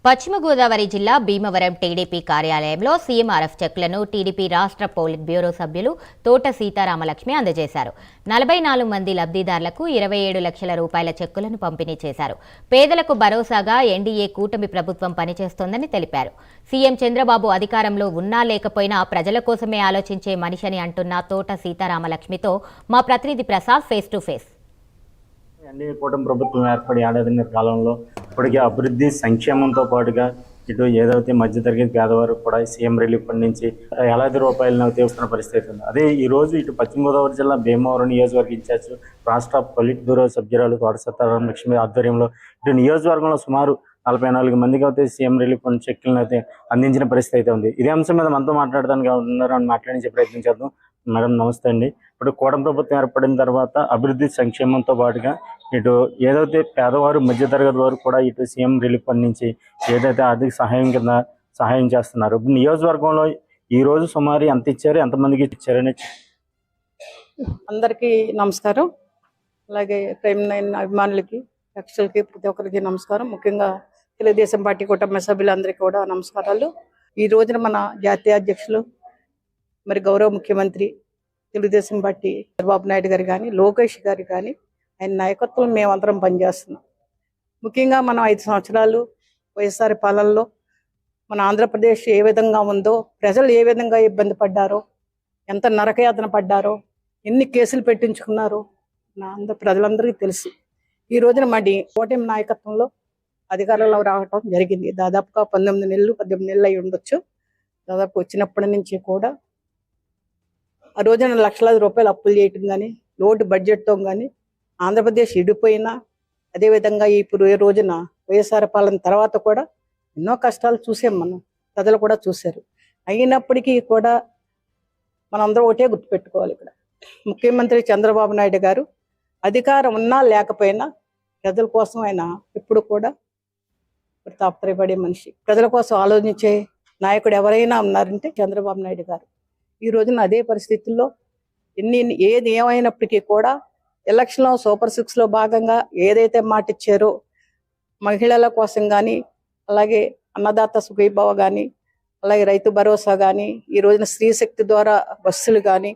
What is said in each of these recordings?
పశ్చిమ గోదావరి జిల్లా భీమవరం టీడీపీ కార్యాలయంలో సీఎంఆర్ఎఫ్ చెక్లను టీడీపీ రాష్ట్ర పోలిట్ బ్యూరో సభ్యులు తోట సీతారామలక్ష్మి అందజేశారు. 44 మంది లబ్ధిదారులకు 27 లక్షల రూపాయల చెక్కులను పంపిణీ చేశారు. పేదలకు భరోసాగా ఎన్డీఏ కూటమి ప్రభుత్వం పనిచేస్తోందని తెలిపారు. సీఎం చంద్రబాబు అధికారంలో ఉన్నా లేకపోయినా ప్రజల కోసమే ఆలోచించే మనిషిని అంటున్న తోట సీతారామలక్ష్మితో మా ప్రతినిధి Prasad face to face. NDA కూటమి ప్రభుత్వం ఏర్పడి ఏడాదిన్నర కాలంలో ఇప్పటికీ అభివృద్ధి సంక్షేమంతో పాటుగా ఇటు ఏదైతే మధ్యతరగతి పేదవారు కూడా సీఎం రిలీఫ్ ఫండ్ నుంచి వేలాది రూపాయలను తీస్తున్న పరిస్థితి ఉంది. అదే ఈ రోజు ఇటు పశ్చిమ గోదావరి జిల్లా భీమవరం నియోజకవర్గ ఇన్ఛార్జ్ రాష్ట్ర పొలిట్ బ్యూరో సభ్యురాలు తోట సీతారామలక్ష్మి ఆధ్వర్యంలో ఇటు నియోజకవర్గంలో సుమారు 44 మందికి అయితే సీఎం రిలీఫ్ ఫండ్ చెక్కులను అయితే అందించిన పరిస్థితి అయితే ఉంది. ఇదే అంశం మీద మనతో మాట్లాడడానికి ఉన్నారు అని మాట్లాడించే ప్రయత్నం చేద్దాం. మేడం నమస్తే అండి. ఇప్పుడు కూటమి ప్రభుత్వం ఏర్పడిన తర్వాత అభివృద్ధి సంక్షేమంతో పాటుగా ఇటు ఏదైతే పేదవారు మధ్యతరగతి వారు కూడా ఇటు సీఎం రిలీఫ్ ఫండ్ నుంచి ఏదైతే ఆర్థిక సహాయం కింద సహాయం చేస్తున్నారు. నియోజకవర్గంలో ఈ రోజు సుమారు ఎంత ఇచ్చారు, ఎంతమందికి ఇచ్చారని? అందరికీ నమస్కారం. అలాగే ప్రైమ్ 9 అభిమానులకి, రక్షలకి, ప్రతి ఒక్కరికి నమస్కారం. ముఖ్యంగా తెలుగుదేశం పార్టీ కుటుంబ సభ్యులందరికీ కూడా నమస్కారాలు. ఈ రోజున మన జాతీయ అధ్యక్షులు మరి గౌరవ ముఖ్యమంత్రి తెలుగుదేశం పార్టీ చంద్రబాబు నాయుడు గారు కానీ, లోకేష్ గారు కానీ, ఆయన నాయకత్వం మేమందరం పనిచేస్తున్నాం. ముఖ్యంగా మనం 5 సంవత్సరాలు వైఎస్ఆర్ పాలనలో మన ఆంధ్రప్రదేశ్ ఏ విధంగా ఉందో, ప్రజలు ఏ విధంగా ఇబ్బంది పడ్డారో, ఎంత నరకయాతన పడ్డారో, ఎన్ని కేసులు పెట్టించుకున్నారో నా ప్రజలందరికీ తెలుసు. ఈ రోజున మరి కూటమి నాయకత్వంలో అధికారంలో రావటం జరిగింది. దాదాపుగా 18 నెలలు అయి ఉండొచ్చు. దాదాపు వచ్చినప్పటి నుంచి కూడా ఆ రోజున లక్షలాది రూపాయలు అప్పులు చేయటం కానీ, లోటు బడ్జెట్తో కానీ ఆంధ్రప్రదేశ్ ఇడిపోయినా, అదేవిధంగా ఇప్పుడు ఈ రోజున వైఎస్ఆర్ పాలన తర్వాత కూడా ఎన్నో కష్టాలు చూసాం మనం, ప్రజలు కూడా చూశారు. అయినప్పటికీ కూడా మనందరం ఒకటే గుర్తుపెట్టుకోవాలి. ఇక్కడ ముఖ్యమంత్రి చంద్రబాబు నాయుడు గారు అధికారం ఉన్నా లేకపోయినా ప్రజల కోసం ఆయన ఎప్పుడు కూడా తాపత్రయపడే మనిషి. ప్రజల కోసం ఆలోచించే నాయకుడు ఎవరైనా ఉన్నారంటే చంద్రబాబు నాయుడు గారు. ఈ రోజున అదే పరిస్థితుల్లో ఏది ఏమైనప్పటికీ కూడా ఎలక్షన్లో సూపర్ 6లో భాగంగా ఏదైతే మాట ఇచ్చారో మహిళల కోసం కానీ, అలాగే అన్నదాత సుఖీభవ కానీ, అలాగే రైతు భరోసా కానీ, ఈ రోజున స్త్రీ శక్తి ద్వారా బస్సులు కానీ,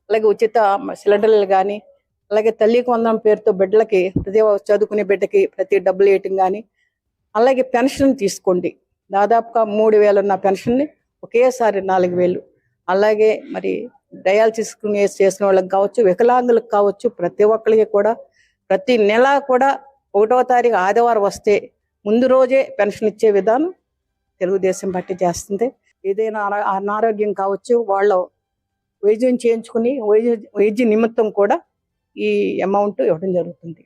అలాగే ఉచిత సిలిండర్లు కానీ, అలాగే తల్లికి వందనం పేరుతో బిడ్డలకి ప్రతి చదువుకునే బిడ్డకి ప్రతి డబ్బులు వేయటం కానీ, అలాగే పెన్షన్ తీసుకోండి. దాదాపుగా 3,000 ఉన్న పెన్షన్ని ఒకేసారి 4,000. అలాగే మరి డయాలసిస్ చేసిన వాళ్ళకి కావచ్చు, వికలాంగులకు కావచ్చు, ప్రతి ఒక్కరికి కూడా ప్రతి నెల కూడా 1వ తారీఖు ఆదివారం వస్తే ముందు రోజే పెన్షన్ ఇచ్చే విధానం తెలుగుదేశం పార్టీ చేస్తుంది. ఏదైనా అనారోగ్యం కావచ్చు, వాళ్ళ వైద్యం చేయించుకుని వైద్య నిమిత్తం కూడా ఈ అమౌంట్ ఇవ్వడం జరుగుతుంది.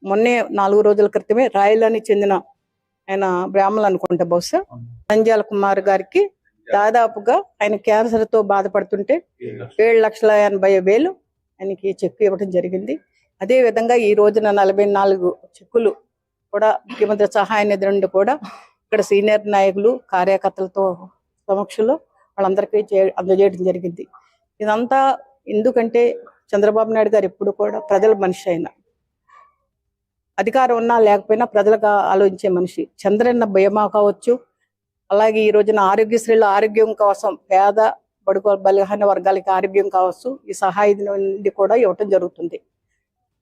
మొన్నే 4 రోజుల క్రితమే రాయలని చెందిన ఆయన బ్రాహ్మణులు అనుకుంటా, బహుశా నంద్యాల కుమార్ గారికి దాదాపుగా ఆయన క్యాన్సర్తో బాధపడుతుంటే 7,80,000 ఆయనకి చెక్కు ఇవ్వడం జరిగింది. అదేవిధంగా ఈ రోజున 44 చెక్కులు కూడా ముఖ్యమంత్రి సహాయ నిధి నుండి కూడా ఇక్కడ సీనియర్ నాయకులు, కార్యకర్తలతో సమక్షంలో వాళ్ళందరికీ అందజేయడం జరిగింది. ఇదంతా ఎందుకంటే చంద్రబాబు నాయుడు గారు ఎప్పుడు కూడా ప్రజల మనిషి, అయిన అధికారం ఉన్నా లేకపోయినా ప్రజలకు ఆలోచించే మనిషి. చంద్రన్న బీమా కావచ్చు, అలాగే ఈ రోజున ఆరోగ్యశ్రీలో ఆరోగ్యం కోసం పేద బడుగు బలహీన వర్గాలకి ఆరోగ్యం కావచ్చు, ఈ సహాయ నుండి కూడా ఇవ్వటం జరుగుతుంది.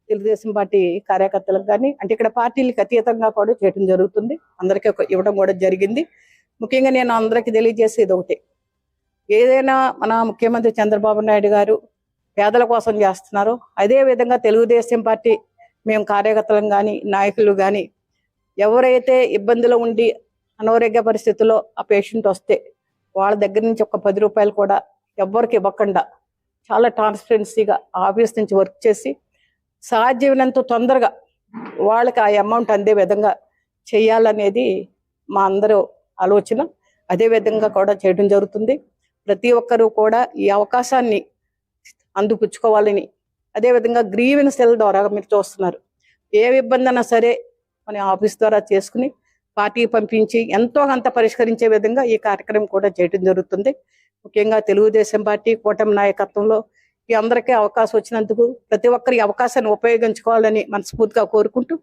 తెలుగుదేశం పార్టీ కార్యకర్తలకు కానీ, అంటే ఇక్కడ పార్టీలకు అతీతంగా కూడా చేయడం జరుగుతుంది. అందరికీ ఇవ్వడం కూడా జరిగింది. ముఖ్యంగా నేను అందరికీ తెలియజేసేది ఒకటే, ఏదైనా మన ముఖ్యమంత్రి చంద్రబాబు నాయుడు గారు పేదల కోసం చేస్తున్నారు, అదే విధంగా తెలుగుదేశం పార్టీ మేము కార్యకర్తలం కానీ, నాయకులు కానీ ఎవరైతే ఇబ్బందులు ఉండి అనారోగ్య పరిస్థితుల్లో ఆ పేషెంట్ వస్తే వాళ్ళ దగ్గర నుంచి ఒక 10 రూపాయలు కూడా ఎవ్వరికి ఇవ్వకుండా చాలా ట్రాన్స్పరెన్సీగా ఆఫీస్ నుంచి వర్క్ చేసి సాధ్యమైనంత తొందరగా వాళ్ళకి ఆ అమౌంట్ అందే విధంగా చేయాలనేది మా అందరూ ఆలోచన. అదే విధంగా కూడా చేయడం జరుగుతుంది. ప్రతి ఒక్కరూ కూడా ఈ అవకాశాన్ని అందిపుచ్చుకోవాలని, అదేవిధంగా గ్రీవెన్స్ సెల్ ద్వారా మీరు చూస్తున్నారు, ఏ ఇబ్బంది అయినా సరే మన ఆఫీస్ ద్వారా చేసుకుని పార్టీకి పంపించి ఎంతో అంత పరిష్కరించే విధంగా ఈ కార్యక్రమం కూడా చేయడం జరుగుతుంది. ముఖ్యంగా తెలుగుదేశం పార్టీ కూటమి నాయకత్వంలో ఈ అందరికీ అవకాశం వచ్చినందుకు ప్రతి ఒక్కరి ఈ అవకాశాన్ని ఉపయోగించుకోవాలని మనస్ఫూర్తిగా కోరుకుంటూ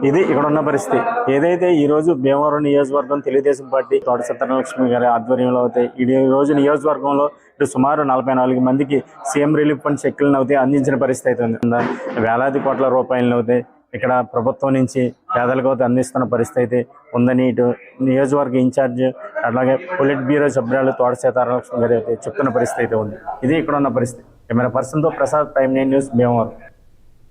ఇది ఇక్కడ ఉన్న పరిస్థితి. ఏదైతే ఈ రోజు భీమవరం నియోజకవర్గం తెలుగుదేశం పార్టీ తోట సత్యనారాయణ గారి ఆధ్వర్యంలో అవుతాయి. ఈ రోజు నియోజకవర్గంలో ఇటు సుమారు 44 మందికి సీఎం రిలీఫ్ ఫండ్ చెక్కులను అవుతాయి అందించిన పరిస్థితి అయితే ఉంది. వేలాది కోట్ల రూపాయలను అవుతాయి ఇక్కడ ప్రభుత్వం నుంచి పేదలకు అయితే అందిస్తున్న పరిస్థితి అయితే ఉందని ఇటు నియోజకవర్గ ఇన్ఛార్జ్ అలాగే పొలిట్ బ్యూరో సభ్యురాలు తోట సీతారామలక్ష్మి గారు అయితే చెప్తున్న పరిస్థితి అయితే ఉంది. ఇది ఇక్కడ ఉన్న పరిస్థితి. కెమెరా పర్సన్తో ప్రసాద్, ప్రైమ్ 9 న్యూస్, భీమవరం.